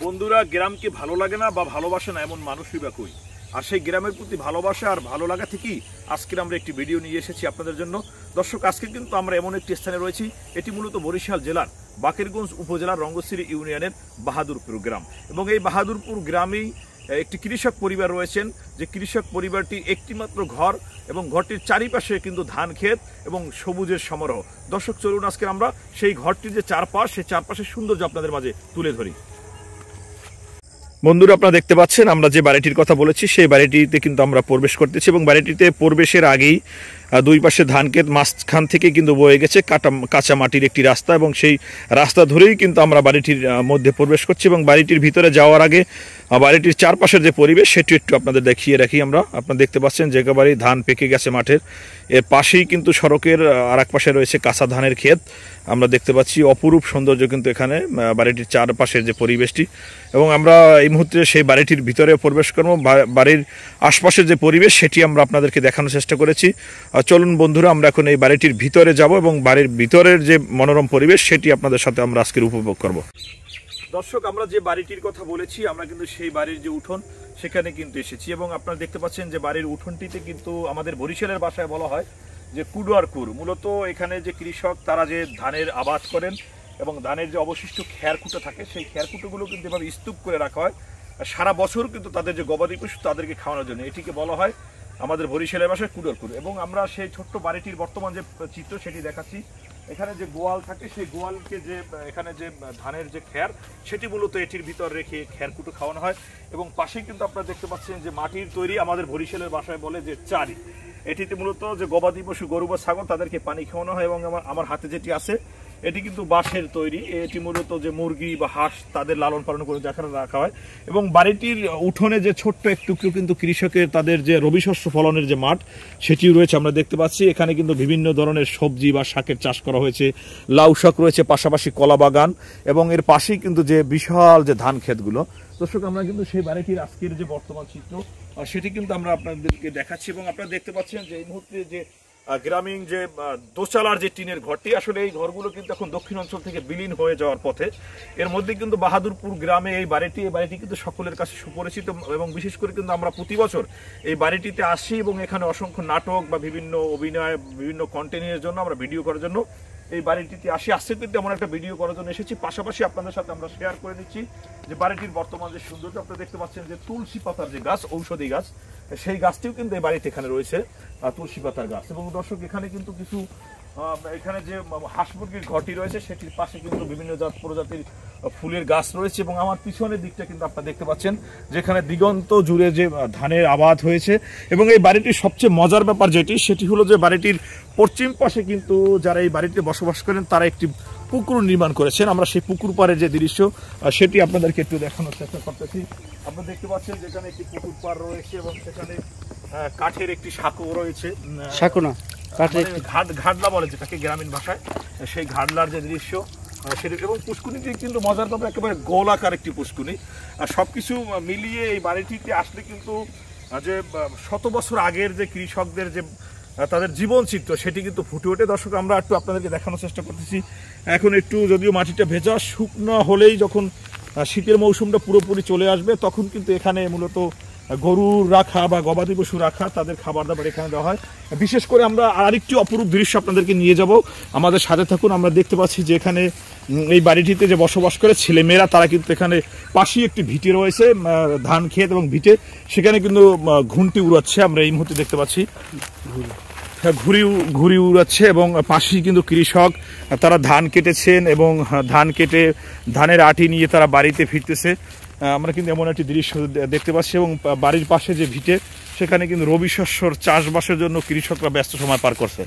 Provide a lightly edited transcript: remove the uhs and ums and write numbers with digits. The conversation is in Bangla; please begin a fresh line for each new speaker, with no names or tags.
বন্ধুরা, গ্রামকে ভালো লাগে না বা ভালোবাসে না এমন মানুষই বা কই? আর সেই গ্রামের প্রতি ভালোবাসা আর ভালো লাগা থেকেই আজকে আমরা একটি ভিডিও নিয়ে এসেছি আপনাদের জন্য। দর্শক, আজকে কিন্তু আমরা এমন একটি স্থানে রয়েছি, এটি মূলত বরিশাল জেলার বাকেরগঞ্জ উপজেলার রঙ্গশ্রী ইউনিয়নের বাহাদুরপুর গ্রাম। এবং এই বাহাদুরপুর গ্রামেই একটি কৃষক পরিবার রয়েছেন, যে কৃষক পরিবারটি একটিমাত্র ঘর এবং ঘরটির চারিপাশে কিন্তু ধান ক্ষেত এবং সবুজের সমারোহ। দর্শক, চলুন আজকে আমরা সেই ঘরটির যে চারপাশ, সেই চারপাশের সৌন্দর্য আপনাদের মাঝে তুলে ধরি। বন্ধুরা, আপনারা দেখতে পাচ্ছেন আমরা যে বাড়িটির কথা বলেছি সেই বাড়িটিতে কিন্তু আমরা প্রবেশ করতেছি এবং বাড়িটিতে প্রবেশের আগেই দুই পাশে ধান ক্ষেত, মাঝখান থেকে কিন্তু বয়ে গেছে কাঁচা মাটির একটি রাস্তা এবং সেই রাস্তা ধরেই কিন্তু আমরা বাড়িটির মধ্যে প্রবেশ করছি। এবং বাড়িটির ভিতরে যাওয়ার আগে বাড়িটির চারপাশের যে পরিবেশ সেটি একটু আপনাদের দেখিয়ে রাখি। আপনারা দেখতে পাচ্ছেন যে একেবারে ধান পেকে গেছে মাঠের, এর পাশেই কিন্তু সড়কের আর এক পাশে রয়েছে কাঁচা ধানের ক্ষেত। আমরা দেখতে পাচ্ছি অপরূপ সৌন্দর্য কিন্তু এখানে বাড়িটির চারপাশের যে পরিবেশটি। এবং আমরা এই মুহূর্তে সেই বাড়িটির ভিতরে প্রবেশ করবো। বাড়ির আশপাশের যে পরিবেশ সেটি আমরা আপনাদেরকে দেখানোর চেষ্টা করেছি। চলুন বন্ধুরা, আমরা এখন এই বাড়িটির ভিতরে যাব এবং বাড়ির ভিতরের যে মনোরম পরিবেশ সেটি আপনাদের সাথে আমরা আজকের উপভোগ করব। দর্শক, আমরা যে বাড়িটির কথা বলেছি, আমরা কিন্তু সেই বাড়ির যে উঠোন সেখানে কিন্তু এসেছি এবং আপনারা দেখতে পাচ্ছেন যে বাড়ির উঠোনটিতে কিন্তু আমাদের বরিশালের ভাষায় বলা হয় যে কুডুয়ার কুর। মূলত এখানে যে কৃষক তারা যে ধানের আবাদ করেন এবং ধানের যে অবশিষ্ট খেরকুটো থাকে সেই খেরকুটোগুলো কিন্তু এভাবে স্তূপ করে রাখা হয় সারা বছর কিন্তু তাদের যে গবাদি পশু তাদেরকে খাওয়ানোর জন্য। এটিকে বলা হয় আমাদের বরিশালের ভাষায় কুডুয়ার কুর। এবং আমরা সেই ছোট্ট বাড়িটির বর্তমান যে চিত্র সেটি দেখাচ্ছি। এখানে যে গোয়াল থাকে সেই গোয়ালকে যে এখানে যে ধানের যে খ্যার সেটি মূলত এটির ভিতর রেখে খ্যারকুটো খাওয়ানো হয়। এবং পাশেই কিন্তু আপনারা দেখতে পাচ্ছেন যে মাটির তৈরি, আমাদের বরিশালের ভাষায় বলে যে চারি। এটিতে মূলত যে গবাদি পশু গরু বা ছাগল তাদেরকে পানি খাওয়ানো হয়। এবং আমার হাতে যেটি আছে এটি কিন্তু বাঁশের তৈরি। এটি মূলত যে মুরগি বা হাঁস তাদের লালন পালন করে যেখানে রাখা হয়। এবং বাড়িটির উঠোনে যে ছোট্ট একটু কিন্তু কৃষকের তাদের যে রবি শস্য ফলনের যে মাঠ সেটিও রয়েছে আমরা দেখতে পাচ্ছি। এখানে কিন্তু বিভিন্ন ধরনের সবজি বা শাকের চাষ করা হয়েছে, লাউ শাক রয়েছে, পাশাপাশি কলা বাগান এবং এর পাশেই কিন্তু যে বিশাল যে ধান ক্ষেতগুলো। দর্শক, আমরা কিন্তু সেই বাড়িটির আজকের যে বর্তমান চিত্র সেটি কিন্তু আমরা আপনাদেরকে দেখাচ্ছি। এবং আপনারা দেখতে পাচ্ছেন যে এই মুহূর্তে যে গ্রামীণ যে দোচালার যে টিনের ঘরটি, আসলে এই ঘরগুলো কিন্তু এখন দক্ষিণ অঞ্চল থেকে বিলীন হয়ে যাওয়ার পথে। এর মধ্যে কিন্তু বাহাদুরপুর গ্রামে এই বাড়িটি কিন্তু সকলের কাছে সুপরিচিত এবং বিশেষ করে কিন্তু আমরা প্রতি বছর এই বাড়িটিতে আসি এবং এখানে অসংখ্য নাটক বা বিভিন্ন অভিনয়, বিভিন্ন কন্টেন্টের জন্য আমরা ভিডিও করার জন্য এই বাড়িটিতে আসি। আসছে কিন্তু এমন একটা ভিডিও করার জন্য এসেছি। পাশাপাশি আপনাদের সাথে আমরা শেয়ার করে দিচ্ছি যে বাড়িটির বর্তমান যে সৌন্দর্য। আপনারা দেখতে পাচ্ছেন যে তুলসী পাতার যে গাছ, ঔষধি গাছ, সেই গাছটিও কিন্তু এই বাড়িতে এখানে রয়েছে, তুলসী পাতার গাছ। এবং দর্শক, এখানে কিন্তু কিছু এখানে যে হাঁস মুরগির ঘরটি রয়েছে সেটির পাশে কিন্তু বিভিন্ন জাত প্রজাতির ফুলের গাছ রয়েছে। এবং আমার পিছনের দিকটা কিন্তু আপনারা দেখতে পাচ্ছেন যেখানে দিগন্ত জুড়ে যে ধানের আবাদ হয়েছে। এবং এই বাড়িটির সবচেয়ে মজার ব্যাপার সেটি হলো যে বাড়িটির পশ্চিম পাশে কিন্তু যারা এই বাড়িতে বসবাস করেন তারা একটি পুকুর নির্মাণ করেছেন। আমরা সেই পুকুর পাড়ের যে দৃশ্য সেটি আপনাদেরকে একটু দেখানোর চেষ্টা করতেছি। আপনারা দেখতে পাচ্ছেন যেখানে একটি পুকুর পাড় রয়েছে এবং সেখানে কাঠের একটি সাঁকো রয়েছে, ঘাটলা বলে যেটাকে গ্রামীণ ভাষায়, সেই ঘাটলার যে দৃশ্য সেটি। এবং পুষ্কুনিটি কিন্তু মজার ব্যাপার, একেবারে গোলাকার একটি পুষ্কুনি। আর সবকিছু মিলিয়ে এই বাড়িটিতে আসলে কিন্তু যে শত বছর আগের যে কৃষকদের যে তাদের জীবন চিত্র সেটি কিন্তু ফুটে ওঠে। দর্শক, আমরা একটু আপনাদেরকে দেখানোর চেষ্টা করতেছি। এখন একটু যদিও মাটিটা ভেজা, শুকনো হলেই যখন শীতের মৌসুমটা পুরোপুরি চলে আসবে তখন কিন্তু এখানে মূলত গরু রাখা বা গবাদি পশু রাখা, তাদের খাবার দাবার এখানে দেওয়া হয়। বিশেষ করে আমরা আরেকটি অপরূপ দৃশ্য আপনাদেরকে নিয়ে যাব, আমাদের সাথে থাকুন। আমরা দেখতে পাচ্ছি যে এখানে এই বাড়িটিতে যে বসবাস করে ছেলেমেয়েরা তারা কিন্তু এখানে পাশেই একটি ভিটে রয়েছে, ধান ক্ষেত এবং ভিটে, সেখানে কিন্তু ঘুঁটি উড়াচ্ছে। আমরা এই মুহূর্তে দেখতে পাচ্ছি ঘুড়ি উড়াচ্ছে এবং পাশেই কিন্তু কৃষক তারা ধান কেটেছেন এবং ধান কেটে ধানের আটি নিয়ে তারা বাড়িতে ফিরতেছে। আমরা কিন্তু এমন একটি দৃশ্য দেখতে পাচ্ছি। এবং বাড়ির পাশে যে ভিটে সেখানে কিন্তু রবি শস্যর চাষবাসের জন্য কৃষকরা ব্যস্ত সময় পার করছে।